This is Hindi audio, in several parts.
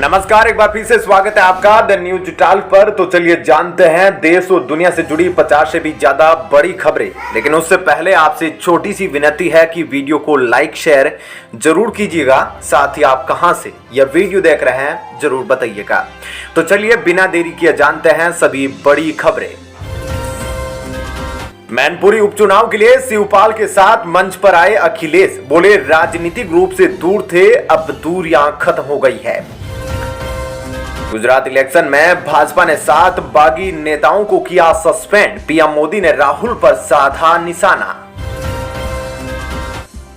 नमस्कार, एक बार फिर से स्वागत है आपका द न्यूज टाल पर। तो चलिए जानते हैं देश और दुनिया से जुड़ी 50 से भी ज्यादा बड़ी खबरें। लेकिन उससे पहले आपसे छोटी सी विनती है कि वीडियो को लाइक शेयर जरूर कीजिएगा। साथ ही आप कहां से यह वीडियो देख रहे हैं जरूर बताइएगा। तो चलिए बिना देरी किए जानते हैं सभी बड़ी खबरें। मैनपुरी उपचुनाव के लिए शिवपाल के साथ मंच पर आए अखिलेश, बोले राजनीतिक रूप से दूर थे, अब दूरियां खत्म हो गई है। गुजरात इलेक्शन में भाजपा ने 7 बागी नेताओं को किया सस्पेंड, पीएम मोदी ने राहुल पर साधा निशाना।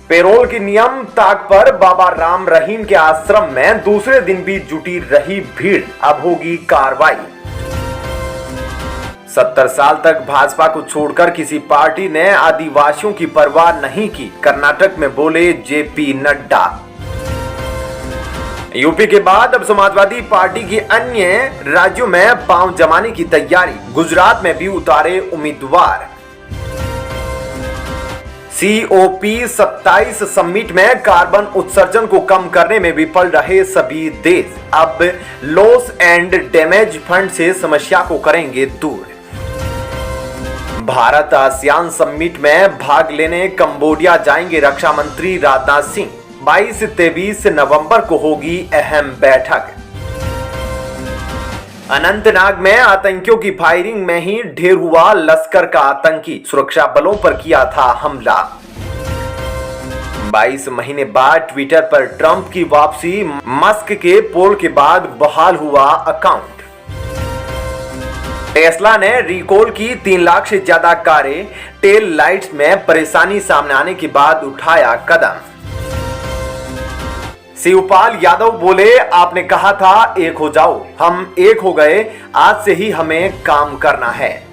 पेरोल की नियम ताक पर बाबा राम रहीम के आश्रम में दूसरे दिन भी जुटी रही भीड़, अब होगी कार्रवाई। 70 साल तक भाजपा को छोड़कर किसी पार्टी ने आदिवासियों की परवाह नहीं की, कर्नाटक में बोले जेपी नड्डा। यूपी के बाद अब समाजवादी पार्टी की अन्य राज्यों में पांव जमाने की तैयारी, गुजरात में भी उतारे उम्मीदवार। COP27 समिट में कार्बन उत्सर्जन को कम करने में विफल रहे सभी देश, अब लॉस एंड डैमेज फंड से समस्या को करेंगे दूर। भारत आसियान समिट में भाग लेने कंबोडिया जाएंगे रक्षा मंत्री राजनाथ सिंह, 22-23 नवंबर को होगी अहम बैठक। अनंतनाग में आतंकियों की फायरिंग में ही ढेर हुआ लश्कर का आतंकी, सुरक्षा बलों पर किया था हमला। 22 महीने बाद ट्विटर पर ट्रंप की वापसी, मस्क के पोल के बाद बहाल हुआ अकाउंट। टेस्ला ने रिकॉल की 3 लाख से ज्यादा कारें, टेल लाइट्स में परेशानी सामने आने के बाद उठाया कदम। शिवपाल यादव बोले आपने कहा था एक हो जाओ, हम एक हो गए, आज से ही हमें काम करना है।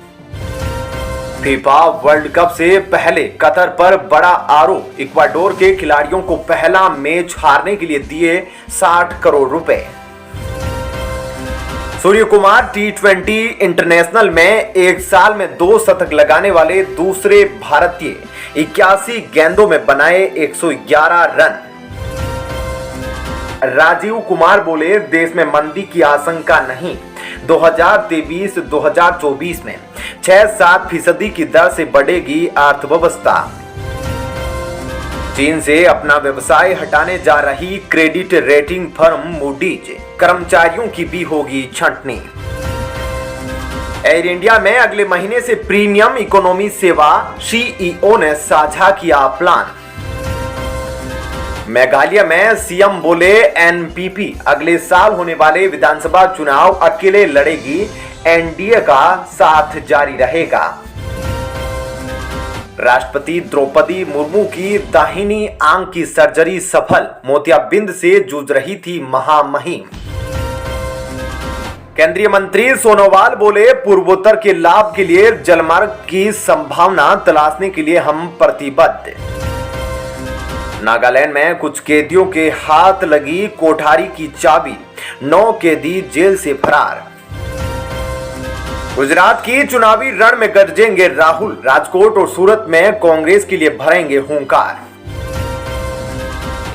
फीफा वर्ल्ड कप से पहले कतर पर बड़ा आरोप, इक्वाडोर के खिलाड़ियों को पहला मैच हारने के लिए दिए 60 करोड़ रुपए। सूर्य कुमार T20 इंटरनेशनल में एक साल में 2 शतक लगाने वाले दूसरे भारतीय, 81 गेंदों में बनाए 111 रन। राजीव कुमार बोले देश में मंदी की आशंका नहीं, 2023-2024 में 6-7% की दर से बढ़ेगी अर्थव्यवस्था। चीन से अपना व्यवसाय हटाने जा रही क्रेडिट रेटिंग फर्म मूडीज, कर्मचारियों की भी होगी छंटनी। एयर इंडिया में अगले महीने से प्रीमियम इकोनॉमी सेवा, CEO ने साझा किया प्लान। मेघालय में सीएम बोले NPP अगले साल होने वाले विधानसभा चुनाव अकेले लड़ेगी, एनडीए का साथ जारी रहेगा। राष्ट्रपति द्रौपदी मुर्मू की दाहिनी आंख की सर्जरी सफल, मोतियाबिंद से जूझ रही थी महामहिम। केंद्रीय मंत्री सोनोवाल बोले पूर्वोत्तर के लाभ के लिए जलमार्ग की संभावना तलाशने के लिए हम प्रतिबद्ध। नागालैंड में कुछ कैदियों के हाथ लगी कोठारी की चाबी, 9 कैदी जेल से फरार। गुजरात की चुनावी रण में गरजेंगे राहुल, राजकोट और सूरत में कांग्रेस के लिए भरेंगे हुंकार।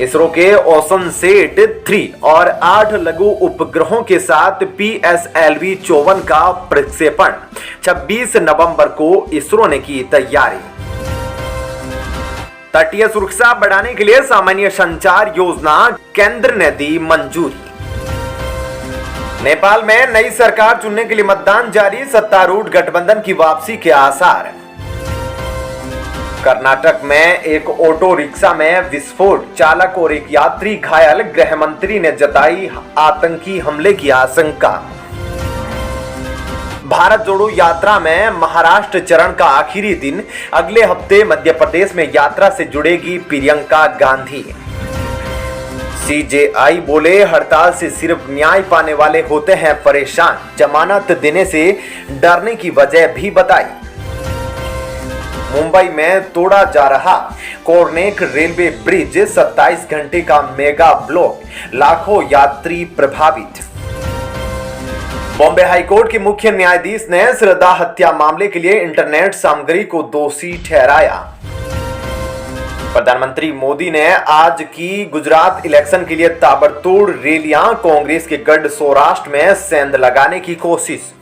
इसरो के ओशनसेट 3 और 8 लघु उपग्रहों के साथ PSLV-54 का प्रक्षेपण, 26 नवंबर को इसरो ने की तैयारी। तटीय सुरक्षा बढ़ाने के लिए सामान्य संचार योजना केंद्र ने दी मंजूरी। नेपाल में नई सरकार चुनने के लिए मतदान जारी, सत्तारूढ़ गठबंधन की वापसी के आसार। कर्नाटक में एक ऑटो रिक्शा में विस्फोट, चालक और एक यात्री घायल, गृह मंत्री ने जताई आतंकी हमले की आशंका। भारत जोड़ो यात्रा में महाराष्ट्र चरण का आखिरी दिन, अगले हफ्ते मध्य प्रदेश में यात्रा से जुड़ेगी प्रियंका गांधी। CJI बोले हड़ताल से सिर्फ न्याय पाने वाले होते हैं परेशान, जमानत देने से डरने की वजह भी बताई। मुंबई में तोड़ा जा रहा कोर्नेक रेलवे ब्रिज, 27 घंटे का मेगा ब्लॉक, लाखों यात्री प्रभावित। बॉम्बे हाईकोर्ट के मुख्य न्यायाधीश ने श्रद्धा हत्या मामले के लिए इंटरनेट सामग्री को दोषी ठहराया। प्रधानमंत्री मोदी ने आज की गुजरात इलेक्शन के लिए ताबड़तोड़ रैलियां, कांग्रेस के गढ़ सौराष्ट्र में सेंध लगाने की कोशिश।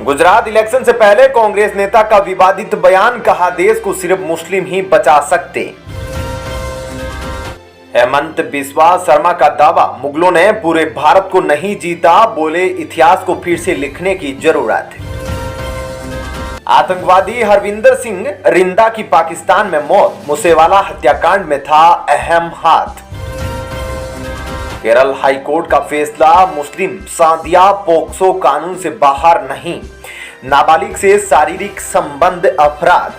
गुजरात इलेक्शन से पहले कांग्रेस नेता का विवादित बयान, कहा देश को सिर्फ मुस्लिम ही बचा सकते। हेमंत बिस्वा शर्मा का दावा, मुगलों ने पूरे भारत को नहीं जीता, बोले इतिहास को फिर से लिखने की जरूरत। आतंकवादी हरविंदर सिंह रिंदा की पाकिस्तान में मौत, मूसेवाला हत्याकांड में था अहम हाथ। केरल हाईकोर्ट का फैसला, मुस्लिम शादियां पोक्सो कानून से बाहर नहीं, नाबालिग से शारीरिक संबंध अपराध।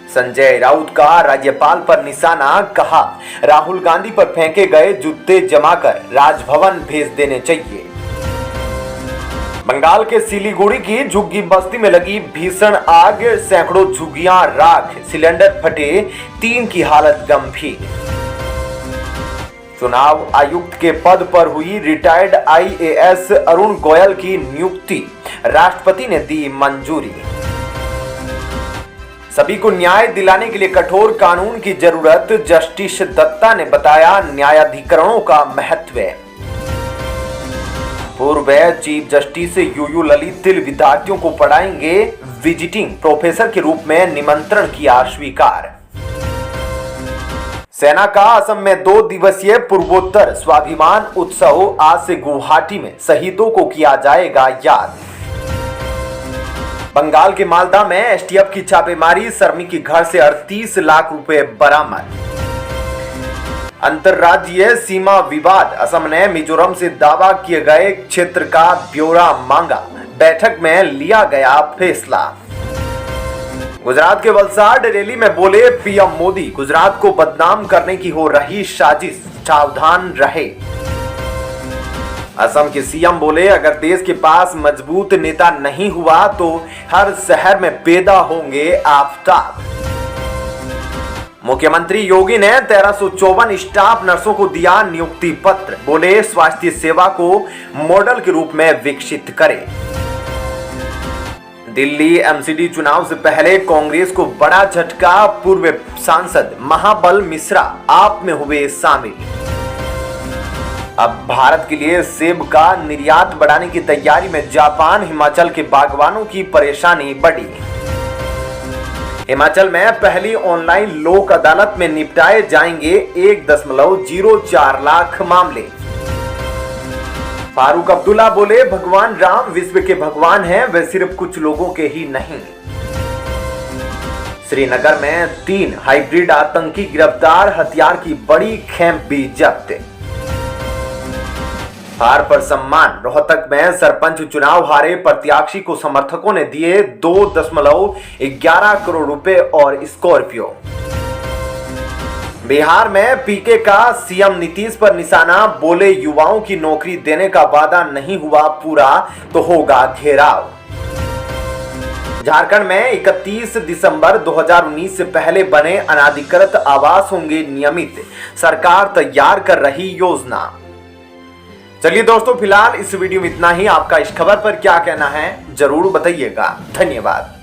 संजय राउत का राज्यपाल पर निशाना, कहा राहुल गांधी पर फेंके गए जूते जमाकर राजभवन भेज देने चाहिए। बंगाल के सिलीगुड़ी की झुग्गी बस्ती में लगी भीषण आग, सैकड़ों झुग्गियां राख, सिलेंडर फटे, 3 की हालत गंभीर। चुनाव आयुक्त के पद पर हुई रिटायर्ड आईएएस अरुण गोयल की नियुक्ति, राष्ट्रपति ने दी मंजूरी। सभी को न्याय दिलाने के लिए कठोर कानून की जरूरत, जस्टिस दत्ता ने बताया न्यायाधिकरणों का महत्व। पूर्व चीफ जस्टिस यूयू ललित विद्यार्थियों को पढ़ाएंगे, विजिटिंग प्रोफेसर के रूप में निमंत्रण किया स्वीकार। सेना का असम में 2 दिवसीय पूर्वोत्तर स्वाभिमान उत्सव, आज से गुवाहाटी में शहीदों को किया जाएगा याद। बंगाल के मालदा में एसटीएफ की छापेमारी, शर्मी के घर से 38 लाख रुपए बरामद। अंतरराज्यीय सीमा विवाद, असम ने मिजोरम से दावा किए गए क्षेत्र का ब्यौरा मांगा, बैठक में लिया गया फैसला। गुजरात के वलसाड रैली में बोले पीएम मोदी, गुजरात को बदनाम करने की हो रही साजिश, सावधान रहे। असम के सीएम बोले अगर देश के पास मजबूत नेता नहीं हुआ तो हर शहर में पैदा होंगे आफताब। मुख्यमंत्री योगी ने 1354 स्टाफ नर्सों को दिया नियुक्ति पत्र, बोले स्वास्थ्य सेवा को मॉडल के रूप में विकसित करें। दिल्ली एमसीडी चुनाव से पहले कांग्रेस को बड़ा झटका, पूर्व सांसद महाबल मिश्रा आप में हुए शामिल। अब भारत के लिए सेब का निर्यात बढ़ाने की तैयारी में जापान, हिमाचल के बागवानों की परेशानी बढ़ी। हिमाचल में पहली ऑनलाइन लोक अदालत में निपटाए जाएंगे 1.04 लाख मामले। फारूक अब्दुल्ला बोले भगवान राम विश्व के भगवान हैं, वे सिर्फ कुछ लोगों के ही नहीं। श्रीनगर में 3 हाइब्रिड आतंकी गिरफ्तार, हथियार की बड़ी खेप भी जब्त। हार पर सम्मान, रोहतक में सरपंच चुनाव हारे प्रत्याशी को समर्थकों ने दिए 2.11 करोड़ रुपए और स्कॉर्पियो। बिहार में पीके का सीएम नीतीश पर निशाना, बोले युवाओं की नौकरी देने का वादा नहीं हुआ पूरा तो होगा घेराव। झारखंड में 31 दिसंबर 2019 से पहले बने अनाधिकृत आवास होंगे नियमित, सरकार तैयार कर रही योजना। चलिए दोस्तों, फिलहाल इस वीडियो में इतना ही। आपका इस खबर पर क्या कहना है जरूर बताइएगा। धन्यवाद।